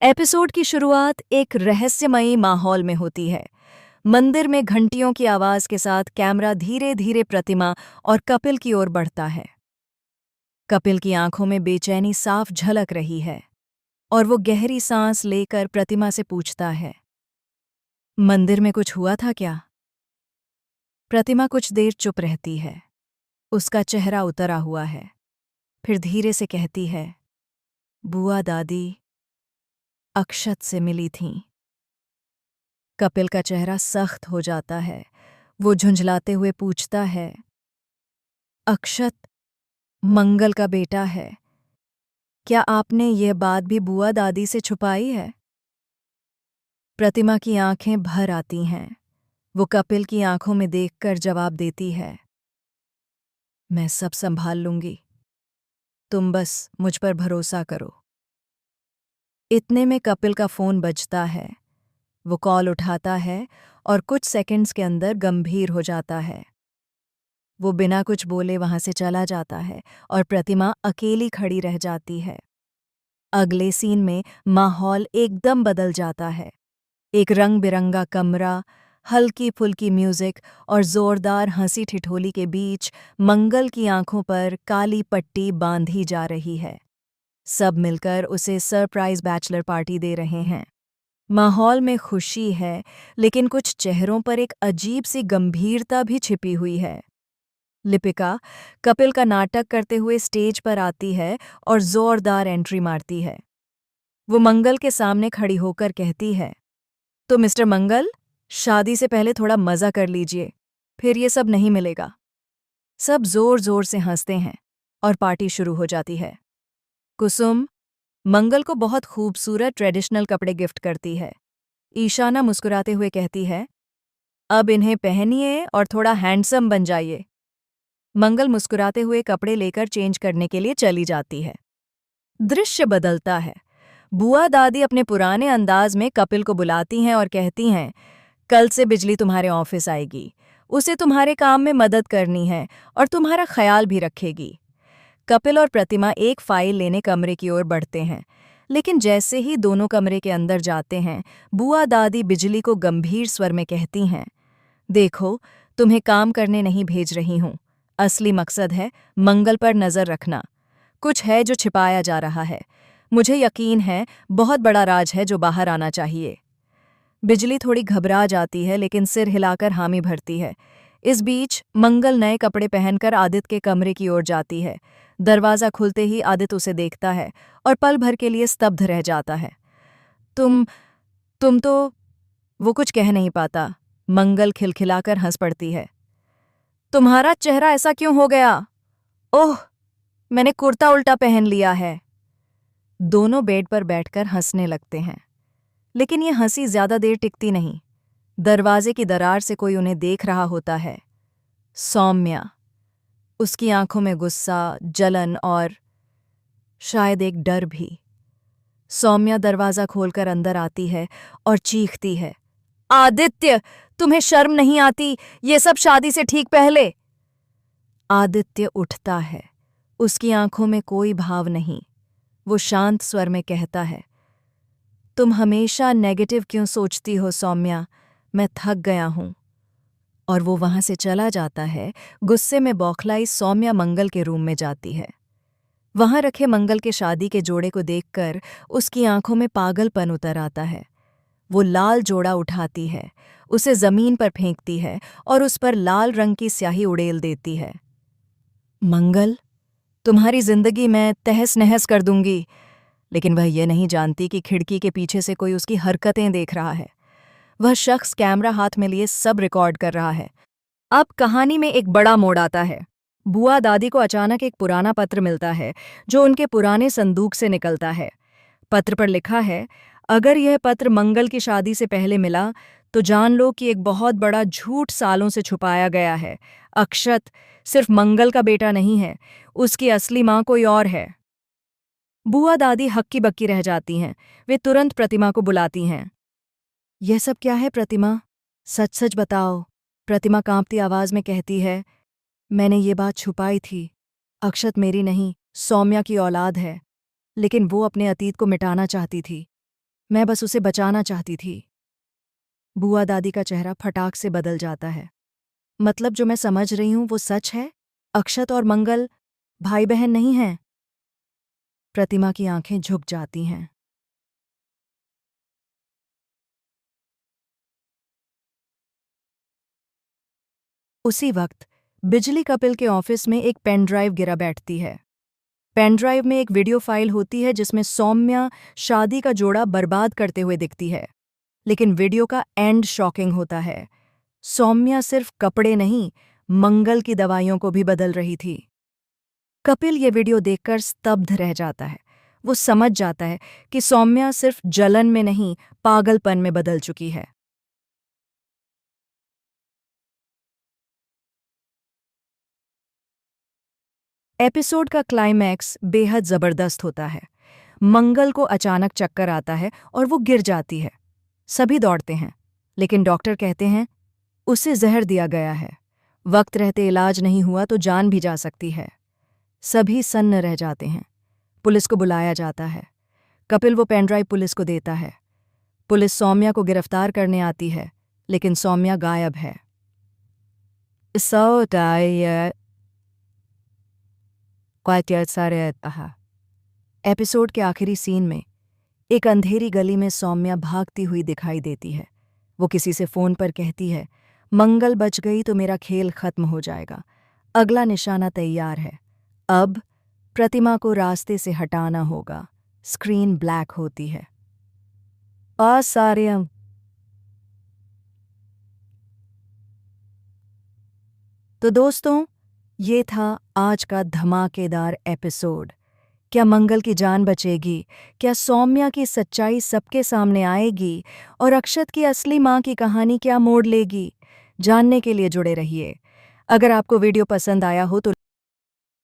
Episode की शुरुआत एक रहस्यमयी माहौल में होती है। मंदिर में घंटियों की आवाज के साथ कैमरा धीरे धीरे प्रतिमा और कपिल की ओर बढ़ता है। कपिल की आंखों में बेचैनी साफ झलक रही है और वो गहरी सांस लेकर प्रतिमा से पूछता है, मंदिर में कुछ हुआ था क्या? प्रतिमा कुछ देर चुप रहती है। उसका चेहरा उतरा हुआ है। फिर धीरे से कहती है, बुआ दादी अक्षत से मिली थीं। कपिल का चेहरा सख्त हो जाता है। वो झुंझलाते हुए पूछता है, अक्षत मंगल का बेटा है। क्या आपने ये बात भी बुआ दादी से छुपाई है? प्रतिमा की आंखें भर आती हैं। वो कपिल की आंखों में देखकर जवाब देती है, मैं सब संभाल लूंगी। तुम बस मुझ पर भरोसा करो। इतने में कपिल का फोन बजता है। वो कॉल उठाता है और कुछ सेकंड्स के अंदर गंभीर हो जाता है। वो बिना कुछ बोले वहां से चला जाता है और प्रतिमा अकेली खड़ी रह जाती है। अगले सीन में माहौल एकदम बदल जाता है। एक रंग बिरंगा कमरा, हल्की फुल्की म्यूजिक और जोरदार हंसी ठिठोली के बीच मंगल की आंखों पर काली पट्टी बांधी जा रही है। सब मिलकर उसे सरप्राइज बैचलर पार्टी दे रहे हैं। माहौल में खुशी है, लेकिन कुछ चेहरों पर एक अजीब सी गंभीरता भी छिपी हुई है। लिपिका कपिल का नाटक करते हुए स्टेज पर आती है और जोरदार एंट्री मारती है। वो मंगल के सामने खड़ी होकर कहती है, तो मिस्टर मंगल, शादी से पहले थोड़ा मजा कर लीजिए, फिर ये सब नहीं मिलेगा। सब जोर जोर से हंसते हैं और पार्टी शुरू हो जाती है। कुसुम मंगल को बहुत खूबसूरत ट्रेडिशनल कपड़े गिफ्ट करती है। ईशाना मुस्कुराते हुए कहती है, अब इन्हें पहनिए और थोड़ा हैंडसम बन जाइए। मंगल मुस्कुराते हुए कपड़े लेकर चेंज करने के लिए चली जाती है। दृश्य बदलता है। बुआ दादी अपने पुराने अंदाज में कपिल को बुलाती हैं और कहती हैं, कल से बिजली तुम्हारे ऑफिस आएगी। उसे तुम्हारे काम में मदद करनी है और तुम्हारा ख्याल भी रखेगी। कपिल और प्रतिमा एक फाइल लेने कमरे की ओर बढ़ते हैं, लेकिन जैसे ही दोनों कमरे के अंदर जाते हैं, बुआ दादी बिजली को गंभीर स्वर में कहती हैं, देखो, तुम्हें काम करने नहीं भेज रही हूं। असली मकसद है मंगल पर नजर रखना। कुछ है जो छिपाया जा रहा है। मुझे यकीन है बहुत बड़ा राज है जो बाहर आना चाहिए। बिजली थोड़ी घबरा जाती है, लेकिन सिर हिलाकर हामी भरती है। इस बीच मंगल नए कपड़े पहनकर आदित्य के कमरे की ओर जाती है। दरवाज़ा खुलते ही आदित्य उसे देखता है और पल भर के लिए स्तब्ध रह जाता है। तुम तो। वो कुछ कह नहीं पाता। मंगल खिलखिलाकर हंस पड़ती है। तुम्हारा चेहरा ऐसा क्यों हो गया? ओह, मैंने कुर्ता उल्टा पहन लिया है। दोनों बेड पर बैठकर हंसने लगते हैं, लेकिन ये हंसी ज्यादा देर टिकती नहीं। दरवाजे की दरार से कोई उन्हें देख रहा होता है। सौम्या। उसकी आंखों में गुस्सा, जलन और शायद एक डर भी। सौम्या दरवाजा खोलकर अंदर आती है और चीखती है, आदित्य, तुम्हें शर्म नहीं आती? ये सब शादी से ठीक पहले। आदित्य उठता है। उसकी आंखों में कोई भाव नहीं। वो शांत स्वर में कहता है, तुम हमेशा नेगेटिव क्यों सोचती हो सौम्या? मैं थक गया हूं। और वो वहां से चला जाता है। गुस्से में बौखलाई सौम्या मंगल के रूम में जाती है। वहां रखे मंगल के शादी के जोड़े को देखकर उसकी आंखों में पागलपन उतर आता है। वो लाल जोड़ा उठाती है, उसे जमीन पर फेंकती है और उस पर लाल रंग की स्याही उड़ेल देती है। मंगल, तुम्हारी जिंदगी मैं तहस नहस कर दूंगी। लेकिन वह ये नहीं जानती कि खिड़की के पीछे से कोई उसकी हरकतें देख रहा है। वह शख्स कैमरा हाथ में लिए सब रिकॉर्ड कर रहा है। अब कहानी में एक बड़ा मोड़ आता है। बुआ दादी को अचानक एक पुराना पत्र मिलता है जो उनके पुराने संदूक से निकलता है। पत्र पर लिखा है, अगर यह पत्र मंगल की शादी से पहले मिला तो जान लो कि एक बहुत बड़ा झूठ सालों से छुपाया गया है। अक्षत सिर्फ मंगल का बेटा नहीं है, उसकी असली मां कोई और है। बुआ दादी हक्की बक्की रह जाती हैं। वे तुरंत प्रतिमा को बुलाती हैं। यह सब क्या है प्रतिमा? सच सच बताओ। प्रतिमा कांपती आवाज में कहती है, मैंने ये बात छुपाई थी। अक्षत मेरी नहीं, सौम्या की औलाद है, लेकिन वो अपने अतीत को मिटाना चाहती थी। मैं बस उसे बचाना चाहती थी। बुआ दादी का चेहरा फटाक से बदल जाता है। मतलब जो मैं समझ रही हूं वो सच है? अक्षत और मंगल भाई बहन नहीं हैं? प्रतिमा की आंखें झुक जाती हैं। उसी वक्त बिजली कपिल के ऑफिस में एक पेन ड्राइव गिरा बैठती है। पेन ड्राइव में एक वीडियो फाइल होती है जिसमें सौम्या शादी का जोड़ा बर्बाद करते हुए दिखती है। लेकिन वीडियो का एंड शॉकिंग होता है। सौम्या सिर्फ कपड़े नहीं, मंगल की दवाइयों को भी बदल रही थी। कपिल ये वीडियो देखकर स्तब्ध रह जाता है। वो समझ जाता है कि सौम्या सिर्फ जलन में नहीं, पागलपन में बदल चुकी है। एपिसोड का क्लाइमैक्स बेहद जबरदस्त होता है। मंगल को अचानक चक्कर आता है और वो गिर जाती है। सभी दौड़ते हैं, लेकिन डॉक्टर कहते हैं उसे जहर दिया गया है। वक्त रहते इलाज नहीं हुआ तो जान भी जा सकती है। सभी सन्न रह जाते हैं। पुलिस को बुलाया जाता है। कपिल वो पेनड्राइव पुलिस को देता है। पुलिस सौम्या को गिरफ्तार करने आती है, लेकिन सौम्या गायब है। एपिसोड के आखिरी सीन में एक अंधेरी गली में सौम्या भागती हुई दिखाई देती है। वो किसी से फोन पर कहती है, मंगल बच गई तो मेरा खेल खत्म हो जाएगा। अगला निशाना तैयार है। अब प्रतिमा को रास्ते से हटाना होगा। स्क्रीन ब्लैक होती है। असार्यम। तो दोस्तों, ये था आज का धमाकेदार एपिसोड। क्या मंगल की जान बचेगी? क्या सौम्या की सच्चाई सबके सामने आएगी? और अक्षत की असली माँ की कहानी क्या मोड़ लेगी? जानने के लिए जुड़े रहिए। अगर आपको वीडियो पसंद आया हो तो